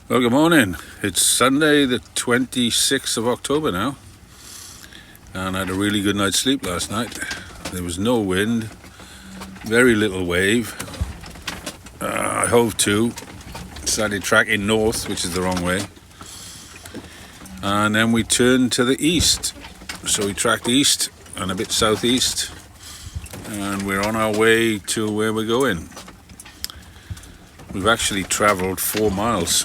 Well, good morning. It's Sunday, the 26th of October now, and I had a really good night's sleep last night. There was no wind, very little wave. I hove to, started tracking north, which is the wrong way, and then we turned to the east. So we tracked east and a bit southeast, and we're on our way to where we're going. We've actually traveled 4 miles,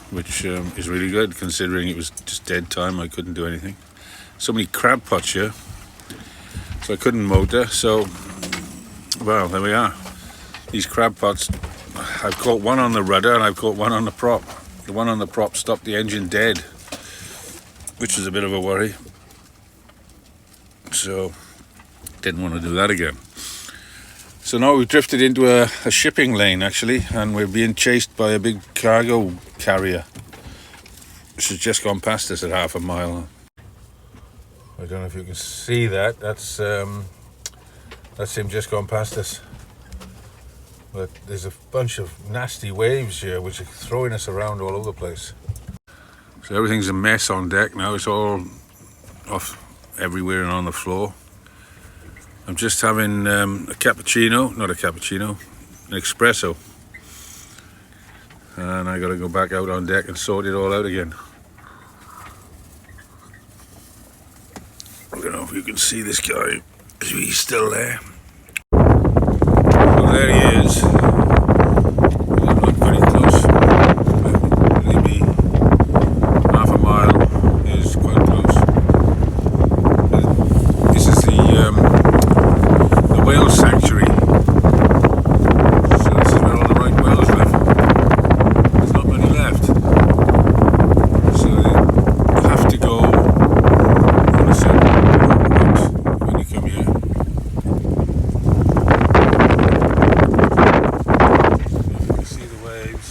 which is really good considering it was just dead time. I couldn't do anything. So many crab pots here, so I couldn't motor. So, well, there we are. These crab pots, I've caught one on the rudder and I've caught one on the prop. The one on the prop stopped the engine dead, which was a bit of a worry. So, didn't want to do that again. So now we've drifted into a shipping lane actually, and we're being chased by a big cargo carrier, which has just gone past us at half a mile. I don't know if you can see that. That's him just gone past us. But there's a bunch of nasty waves here which are throwing us around all over the place. So everything's a mess on deck now. It's all off everywhere and on the floor. I'm just having a cappuccino, not a cappuccino, an espresso. And I gotta go back out on deck and sort it all out again. I don't know if you can see this guy. He's still there. Well, there he is. I'm not very close. Maybe half a mile is quite close. This is the whale sanctuary. So this is where all the right whales live. There's not many left. So you have to go on a certain route when you come here. You can see the waves.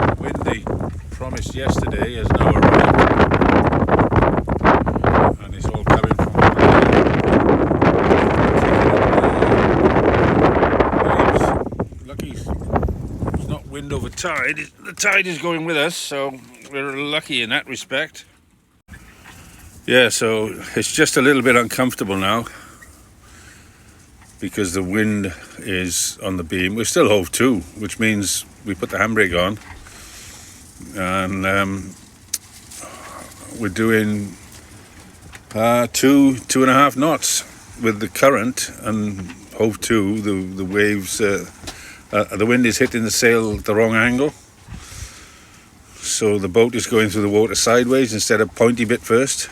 The wind they promised yesterday has now arrived, and it's all coming from the waves. Lucky it's not wind over tide. The tide is going with us, so we're lucky in that respect. Yeah, so it's just a little bit uncomfortable now because the wind is on the beam. We're still hove to, which means we put the handbrake on, and we're doing 2.5 knots with the current and hove to. The waves, the wind is hitting the sail at the wrong angle, so the boat is going through the water sideways instead of pointy bit first,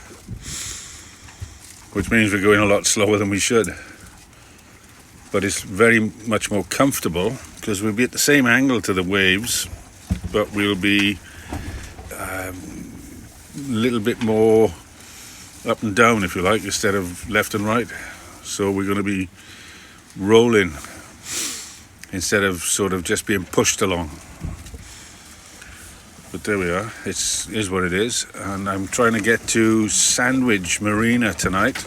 which means we're going a lot slower than we should. But it's very much more comfortable because we'll be at the same angle to the waves, but we'll be a little bit more up and down, if you like, instead of left and right. So we're going to be rolling instead of sort of just being pushed along. But there we are. It is what it is. And I'm trying to get to Sandwich Marina tonight,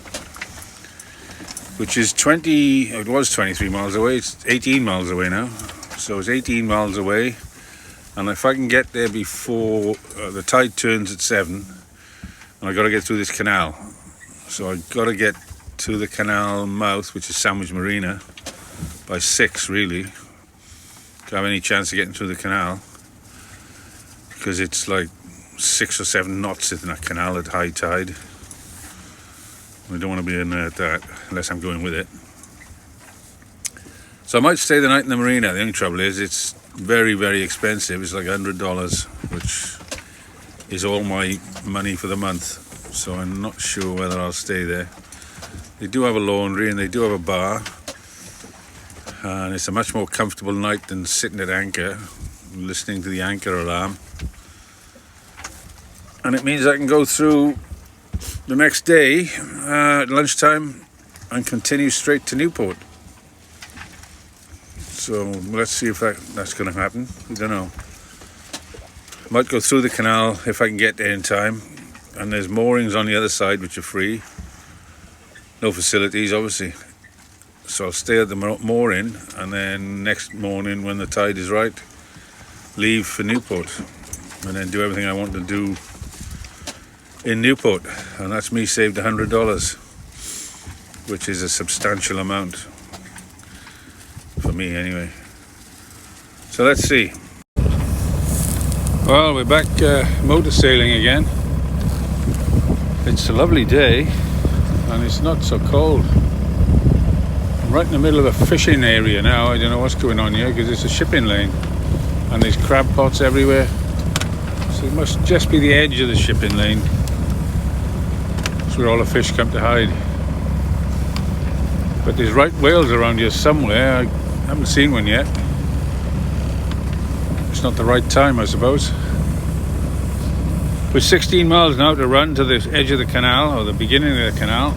which is it was 23 miles away. It's 18 miles away now. So it's 18 miles away. And if I can get there before the tide turns at 7, and I got to get through this canal. So I got to get to the canal mouth, which is Sandwich Marina, by 6 really, to have any chance of getting through the canal, because it's like 6 or 7 knots in that canal at high tide. I don't want to be in there at that unless I'm going with it. So I might stay the night in the marina. The only trouble is it's very, very expensive. It's like $100, which is all my money for the month. So I'm not sure whether I'll stay there. They do have a laundry and they do have a bar. And it's a much more comfortable night than sitting at anchor, listening to the anchor alarm. And it means I can go through the next day at lunchtime and continue straight to Newport. So let's see if that's going to happen. I don't know. Might go through the canal if I can get there in time. And there's moorings on the other side which are free. no facilities obviously. So I'll stay at the mooring, and then next morning when the tide is right, leave for Newport, and then do everything I want to do in Newport. And that's me saved $100, which is a substantial amount for me anyway. So let's see. Well, we're back motor sailing again. It's a lovely day and it's not so cold. I'm right in the middle of a fishing area now. I don't know what's going on here because it's a shipping lane and there's crab pots everywhere. So it must just be the edge of the shipping lane. That's where all the fish come to hide. But there's right whales around here somewhere. I haven't seen one yet. It's not the right time, I suppose. We're 16 miles now to run to the edge of the canal, or the beginning of the canal.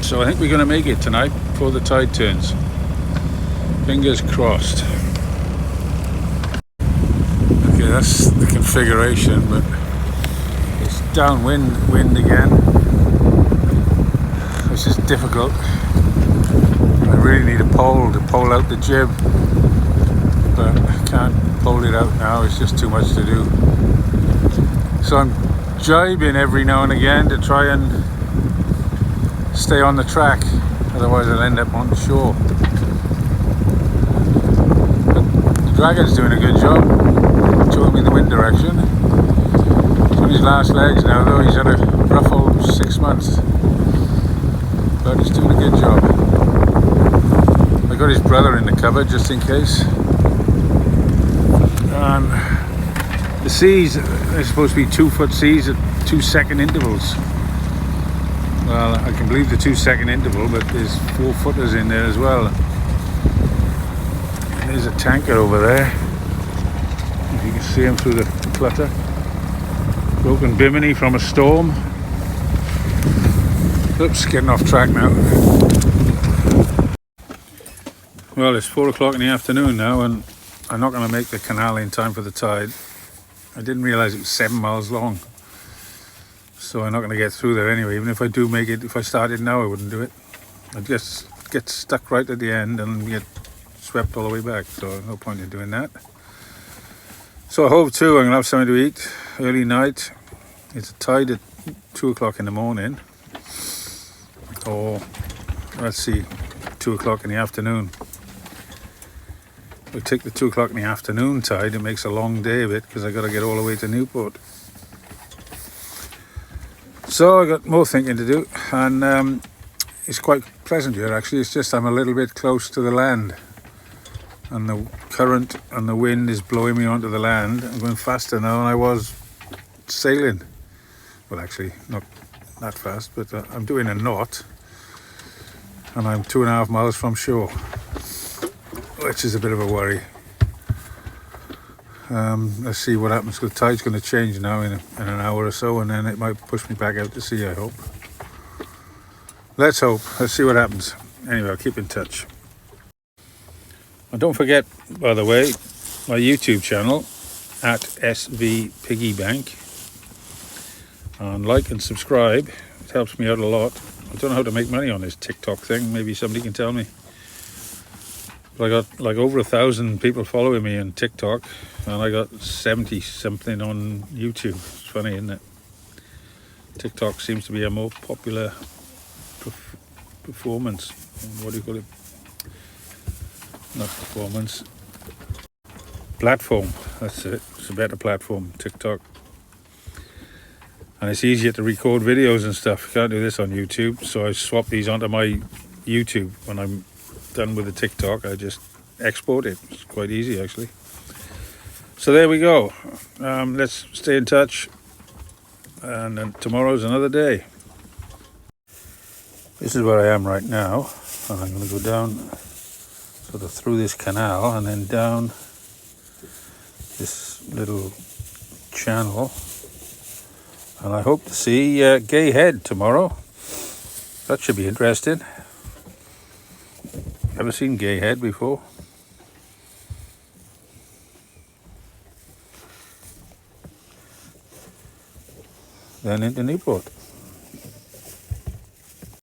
So I think we're going to make it tonight before the tide turns. Fingers crossed. Okay, that's the configuration, but it's downwind wind again, which is difficult. I really need a pole to pole out the jib, but I can't pole it out now, it's just too much to do. So I'm jibing every now and again to try and stay on the track, otherwise I'll end up on the shore. But the Dragon's doing a good job, showing me the wind direction. He's on his last legs now though, he's had a rough old 6 months, but he's doing a good job. I got his brother in the cover just in case. The seas are supposed to be 2 foot seas at 2 second intervals. Well, I can believe the 2 second interval, but there's 4 footers in there as well. And there's a tanker over there, if you can see him through the clutter. Broken bimini from a storm. Oops, getting off track now. Well, it's 4 o'clock in the afternoon now, and I'm not going to make the canal in time for the tide. I didn't realise it was 7 miles long, so I'm not going to get through there anyway. Even if I do make it, if I started now I wouldn't do it. I'd just get stuck right at the end and get swept all the way back, so no point in doing that. So I hope too I'm going to have something to eat early night. It's a tide at 2 o'clock in the morning, or let's see, 2 o'clock in the afternoon. We take the 2 o'clock in the afternoon tide, it makes a long day of it because I got to get all the way to Newport. So I got more thinking to do, and it's quite pleasant here actually. It's just I'm a little bit close to the land, and the current and the wind is blowing me onto the land. I'm going faster now than I was sailing. Well, actually not that fast, but I'm doing a knot, and I'm 2.5 miles from shore, which is a bit of a worry. Let's see what happens. The tide's going to change now in an hour or so, and then it might push me back out to sea, I hope. Let's hope. Let's see what happens. Anyway, I'll keep in touch. And don't forget, by the way, my YouTube channel at SV Piggy Bank. And like and subscribe. It helps me out a lot. I don't know how to make money on this TikTok thing. Maybe somebody can tell me. I got like over 1,000 people following me on TikTok, and I got 70 something on YouTube. It's funny, isn't it? TikTok seems to be a more popular performance. What do you call it? Not performance. Platform. That's it. It's a better platform, TikTok. And it's easier to record videos and stuff. You can't do this on YouTube, so I swap these onto my YouTube when I'm done with the TikTok. I just export it. It's quite easy actually. So there we go. Let's stay in touch, and then tomorrow's another day. This is where I am right now, and I'm going to go down sort of through this canal and then down this little channel, and I hope to see Gay Head tomorrow. That should be interesting. Ever seen Gay Head before? Then into Newport.